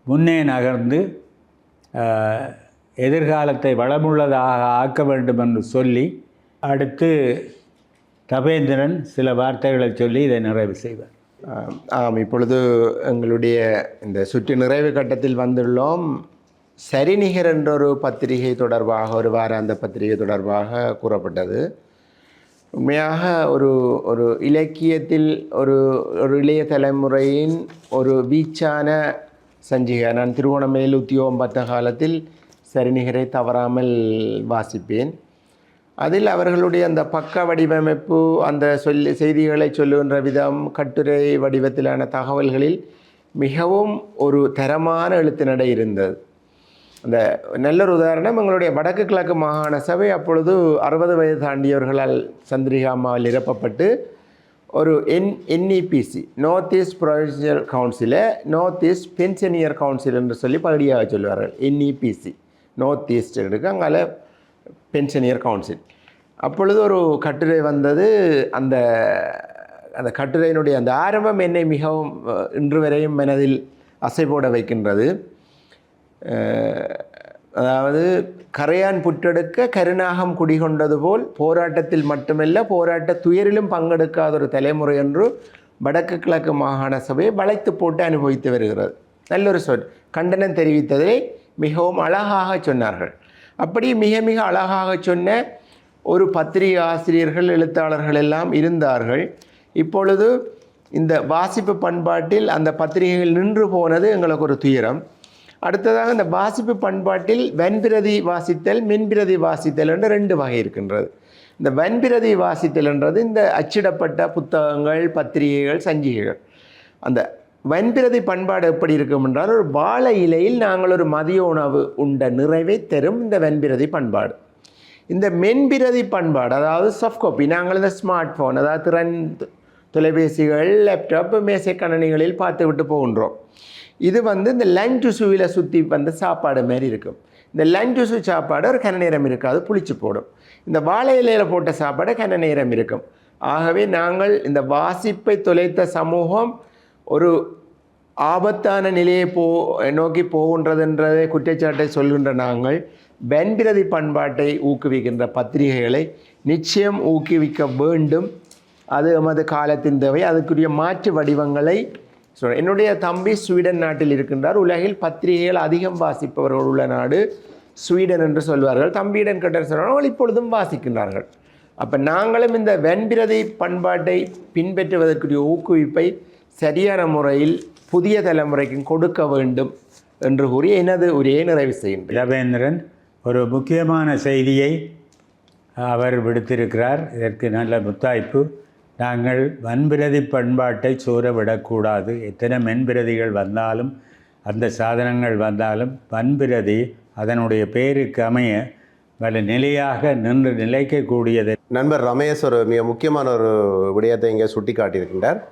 முன்னே நகர்ந்து எதிர்காலத்தை வளமுள்ளதாக ஆக்க வேண்டும் என்று சொல்லி அடுத்து தபேந்திரன் சில வார்த்தைகளை சொல்லி இதை நிறைவு செய்வார். ஆம், இப்பொழுது எங்களுடைய இந்த சுற்று நிறைவு கட்டத்தில் வந்துள்ளோம். சரிநிகர் என்ற ஒரு பத்திரிகை தொடர்பாக, ஒரு வாராந்த பத்திரிகை தொடர்பாக கூறப்பட்டது. உண்மையாக ஒரு ஒரு இலக்கியத்தில் ஒரு ஒரு இளைய தலைமுறையின் ஒரு வீச்சான சஞ்சிகை. நான் திருவோணமலையில் உத்தியோகம் பார்த்த காலத்தில் சரிநிகரை தவறாமல் வாசிப்பேன். அதில் அவர்களுடைய அந்த பக்க வடிவமைப்பு, அந்த செய்திகளை சொல்லுகின்ற விதம், கட்டுரை வடிவத்திலான தகவல்களில் மிகவும் ஒரு தரமான எழுத்து நடை இருந்தது. அந்த நல்ல ஒரு உதாரணம், எங்களுடைய வடக்கு கிழக்கு மாகாண சபை அப்பொழுது 60 வயது தாண்டியவர்களால் சந்திரிகா அம்மாவில் நிரப்பப்பட்டு ஒரு NEPC, நார்த் ஈஸ்ட் ப்ரொவின்சியல் கவுன்சிலை நார்த் ஈஸ்ட் பென்ஷனியர் கவுன்சில் என்று சொல்லி பகுதியாக சொல்லுவார்கள். NEPC நார்த் ஈஸ்ட் இருக்கு, அங்கால பென்ஷனியர் கவுன்சில். அப்பொழுது ஒரு கட்டுரை வந்தது. அந்த அந்த கட்டுரையினுடைய அந்த ஆரம்பம் என்னை மிகவும் இன்று வரையும் மனதில் அசை போட வைக்கின்றது. அதாவது, கரையான் புற்றெடுக்க கருநாகம் குடிகொண்டது போல் போராட்டத்தில் மட்டுமல்ல போராட்ட துயரிலும் பங்கெடுக்காத ஒரு தலைமுறை என்று வடக்கு கிழக்கு மாகாண சபையை வளைத்து போட்டு அனுபவித்து வருகிறது. நல்லொரு சொல். கண்டனம் தெரிவித்ததை மிகவும் அழகாக சொன்னார்கள். அப்படி மிக மிக அழகாக சொன்ன ஒரு பத்திரிகை ஆசிரியர்கள், எழுத்தாளர்கள் எல்லாம் இருந்தார்கள். இப்பொழுது இந்த வாசிப்பு பண்பாட்டில் அந்த பத்திரிகைகள் நின்று போனது எங்களுக்கு ஒரு துயரம். அடுத்ததாக, இந்த வாசிப்பு பண்பாட்டில் வன்பிரதி வாசித்தல், மின்பிரதி வாசித்தல் என்று 2 வகை இருக்கின்றது. இந்த வன்பிரதி வாசித்தல் என்றது இந்த அச்சிடப்பட்ட புத்தகங்கள், பத்திரிகைகள், சஞ்சிகைகள். அந்த வன்பிரதி பண்பாடு எப்படி இருக்கும் என்றால், ஒரு வாழை இலையில் நாங்கள் ஒரு மதிய உணவு உண்ட நிறைவை தரும் இந்த வன்பிரதி பண்பாடு. இந்த மென்பிரதி பண்பாடு, அதாவது சாஃப்ட் காப்பி, நாங்கள் இந்த ஸ்மார்ட் ஃபோன், அதாவது திறன் தொலைபேசிகள், லேப்டாப், மேசை கணனிகளில் பார்த்து விட்டு போகின்றோம். இது இந்த லஞ்ச் சுவியில் சுற்றி சாப்பாடு மாதிரி இருக்கும். இந்த லஞ்ச் சு சாப்பாடு ஒரு கன நேரம் இருக்காது, புளிச்சு போடும். இந்த வாழை இலையில் போட்ட சாப்பாடு கன நேரம் இருக்கும். ஆகவே நாங்கள் இந்த வாசிப்பை தொலைத்த சமூகம் ஒரு ஆபத்தான நிலையை நோக்கி போகின்றதுன்றதை குற்றச்சாட்டை சொல்கின்ற நாங்கள் வன்பிரதி பண்பாட்டை ஊக்குவிக்கின்ற பத்திரிகைகளை நிச்சயம் ஊக்குவிக்க வேண்டும். அது எமது காலத்தின் தேவை. அதுக்குரிய மாற்று வடிவங்களை என்னுடைய தம்பி ஸ்வீடன் நாட்டில் இருக்கின்றார். உலகில் பத்திரிகைகள் அதிகம் வாசிப்பவர்கள் உள்ள நாடு ஸ்வீடன் என்று சொல்வார்கள். தம்பியிடம் கேட்ட சொல்வார்கள், இப்பொழுதும் வாசிக்கின்றார்கள். அப்போ நாங்களும் இந்த வெண்பிரதி பண்பாட்டை பின்பற்றுவதற்குரிய ஊக்குவிப்பை சரியான முறையில் புதிய தலைமுறைக்கும் கொடுக்க வேண்டும் என்று கூறி எனது உரையை நிறைவு செய்கின்றேன். ரவீந்திரன் ஒரு முக்கியமான செய்தியை அவர் விடுத்திருக்கிறார். இதற்கு நல்ல முத்தாய்ப்பு. நாங்கள் வன்பிரதி பண்பாட்டை சோரவிடக்கூடாது. எத்தனை மென்பிரதிகள் வந்தாலும், அந்த சாதனங்கள் வந்தாலும், வன்பிரதி அதனுடைய பேருக்கு அமைய வல நிலையாக நின்று நிலைக்கக்கூடியது. நண்பர் ரமேஷ் ஒரு மிக முக்கியமான ஒரு விடயத்தை இங்கே சுட்டி காட்டியிருக்கின்றார்.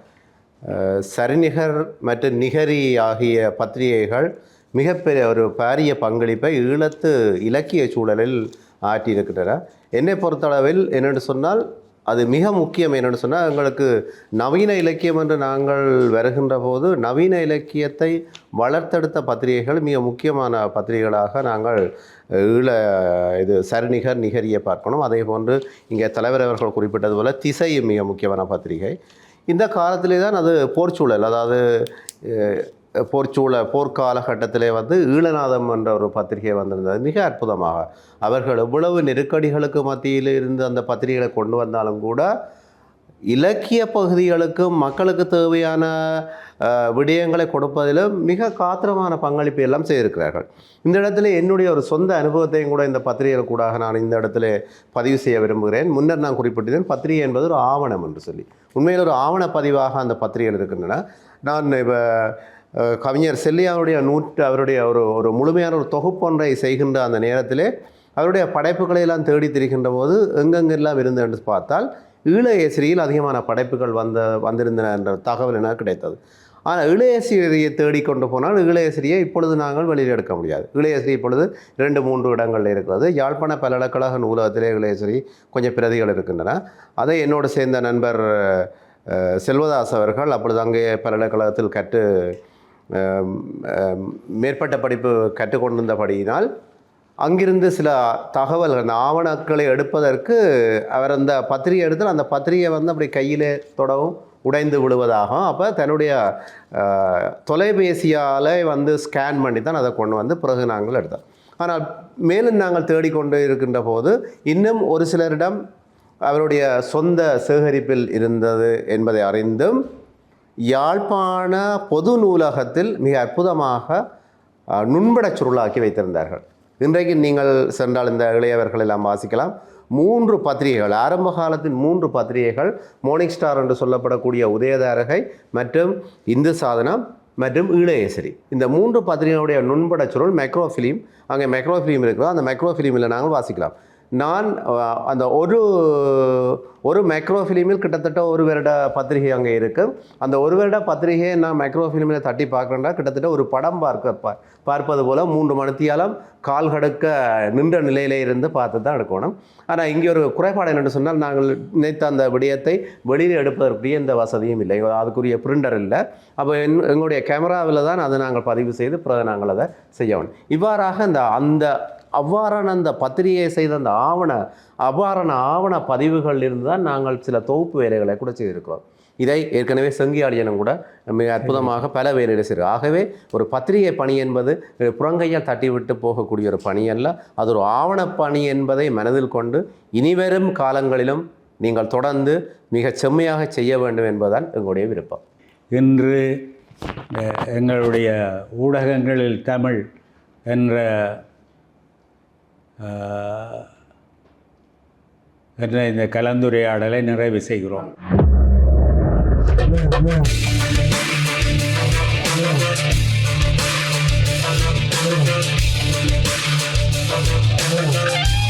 சரிநிகர் மற்றும் நிகரி ஆகிய பத்திரிகைகள் மிகப்பெரிய ஒரு பாரிய பங்களிப்பை ஈழத்து இலக்கிய சூழலில் ஆற்றியிருக்கின்றன. என்னை பொறுத்தளவில் என்னென்னு சொன்னால், அது மிக முக்கியம். என்னென்னு சொன்னால், எங்களுக்கு நவீன இலக்கியம் என்று நாங்கள் வருகின்ற போது நவீன இலக்கியத்தை வளர்த்தெடுத்த பத்திரிகைகள் மிக முக்கியமான பத்திரிகைகளாக நாங்கள் சரிநிகர், நிகரியை பார்க்கணும். அதே போன்று இங்கே தலைவர் அவர்கள் குறிப்பிட்டது போல் திசை மிக முக்கியமான பத்திரிகை. இந்த காலத்திலே தான் அது போர்ச்சூழல், அதாவது போர்க்காலகட்டத்திலே ஈழநாதம் என்ற ஒரு பத்திரிகை வந்திருந்தது. மிக அற்புதமாக அவர்கள் எவ்வளவு நெருக்கடிகளுக்கு மத்தியில் இருந்து அந்த பத்திரிகைகளை கொண்டு வந்தாலும் கூட இலக்கிய பகுதிகளுக்கும் மக்களுக்கு தேவையான விடயங்களை கொடுப்பதிலும் மிக காத்திரமான பங்களிப்பு எல்லாம் செய்திருக்கிறார்கள். இந்த இடத்துல என்னுடைய ஒரு சொந்த அனுபவத்தையும் கூட இந்த பத்திரிகைகள் கூட நான் இந்த இடத்துல பதிவு செய்ய விரும்புகிறேன். முன்னர் நான் குறிப்பிட்டேன், பத்திரிகை என்பது ஒரு ஆவணம் என்று சொல்லி. உண்மையில் ஒரு ஆவணப்பதிவாக அந்த பத்திரிகைகள் இருக்கின்றன. நான் இப்போ கவிஞர் செல்லியாவுடைய அவருடைய ஒரு முழுமையான ஒரு தொகுப்பொன்றை செய்கின்ற அந்த நேரத்திலே அவருடைய படைப்புகளை எல்லாம் தேடி திரிகின்ற போது எங்கெங்கெல்லாம் இருந்து என்று பார்த்தால் ஈழ ஏசிரியில் அதிகமான படைப்புகள் வந்திருந்தன என்ற தகவல் எனக்கு கிடைத்தது. ஆனால் இளையசிரியை தேடிக்கொண்டு போனால் இளையசிரியை இப்பொழுது நாங்கள் வெளியில் எடுக்க முடியாது. இளையசிரி இப்பொழுது 2-3 இடங்களில் இருக்கிறது. யாழ்ப்பாண பல்கலைக்கழக நூலகத்திலே இளையசிரி கொஞ்சம் பிரதிகள் இருக்கின்றன. அதை என்னோடு சேர்ந்த நண்பர் செல்வதாஸ் அவர்கள் அப்பொழுது அங்கே பல்கலைக்கழகத்தில் மேற்பட்ட படிப்பு கற்றுக்கொண்டிருந்தபடியினால் அங்கிருந்து சில தகவல்கள் அந்த ஆவணங்களை எடுப்பதற்கு அவர் அந்த பத்திரிகை எடுத்தால் அந்த பத்திரிகை அப்படி கையிலே தொடவும் உடைந்து விடுவதாகும். அப்போ தன்னுடைய தொலைபேசியால் ஸ்கேன் பண்ணி தான் அதை கொண்டு வந்து பிறகு நாங்கள் எடுத்தோம். ஆனால் மேலும் நாங்கள் தேடிக்கொண்டு இருக்கின்ற போது இன்னும் ஒரு சிலரிடம் அவருடைய சொந்த சேகரிப்பில் இருந்தது என்பதை அறிந்தும் யாழ்ப்பாண பொது நூலகத்தில் மிக அற்புதமாக நுண்படச் சுருளாக்கி வைத்திருந்தார்கள். இன்றைக்கு நீங்கள் சென்றால் இந்த இளையவர்கள் எல்லாம் வாசிக்கலாம். 3 பத்திரிகைகள், ஆரம்ப காலத்தின் 3 பத்திரிகைகள், மார்னிங் ஸ்டார் என்று சொல்லப்படக்கூடிய உதயதாரகை மற்றும் இந்து சாதனம் மற்றும் இளையசிரி, இந்த 3 பத்திரிகைகளுடைய நுண்படச் சுருள் மைக்ரோஃபிலிம், அங்கே மைக்ரோஃபிலிம் இருக்கிறோம். அந்த மைக்ரோஃபிலிமில் நாங்கள் வாசிக்கலாம். நான் அந்த ஒரு மைக்ரோஃபிலிமில் கிட்டத்தட்ட 1 வருட பத்திரிகை அங்கே இருக்குது. அந்த 1 வருட பத்திரிகையை நான் மைக்ரோஃபிலிமில் தட்டி பார்க்குறேன்னா கிட்டத்தட்ட ஒரு படம் பார்ப்பது போல் 3 மணித்தியாலம் கால் கடுக்க நின்ற நிலையிலே இருந்து பார்த்து தான் எடுக்கணும். ஆனால் இங்கே ஒரு குறைபாடு என்னென்னு சொன்னால் நாங்கள் நினைத்த அந்த விடயத்தை வெளியில் எடுப்பதற்குரிய எந்த வசதியும் இல்லை, அதுக்குரிய பிரிண்டர் இல்லை. அப்போ எங்களுடைய கேமராவில் தான் அதை நாங்கள் பதிவு செய்து பிறகு நாங்கள் அதை செய்யணும். இவ்வாறாக அவ்வாறான அந்த பத்திரிகையை செய்த அந்த ஆவண பதிவுகளிலிருந்து தான் நாங்கள் சில தொகுப்பு வேலைகளை கூட செய்திருக்கிறோம். இதை ஏற்கனவே செங்கியாடியனும் கூட மிக அற்புதமாக பல வேலைகளை செய்கிறார். ஆகவே ஒரு பத்திரிகை பணி என்பது புறங்கையால் தட்டிவிட்டு போகக்கூடிய ஒரு பணி அல்ல, அது ஒரு ஆவணப்பணி என்பதை மனதில் கொண்டு இனிவரும் காலங்களிலும் நீங்கள் தொடர்ந்து மிக செம்மையாக செய்ய வேண்டும் என்பதுதான் எங்களுடைய விருப்பம். இன்று எங்களுடைய ஊடகங்களில் தமிழ் என்ற இந்த கலந்துரையாடலை நிறைவு செய்கிறோம். Thank you.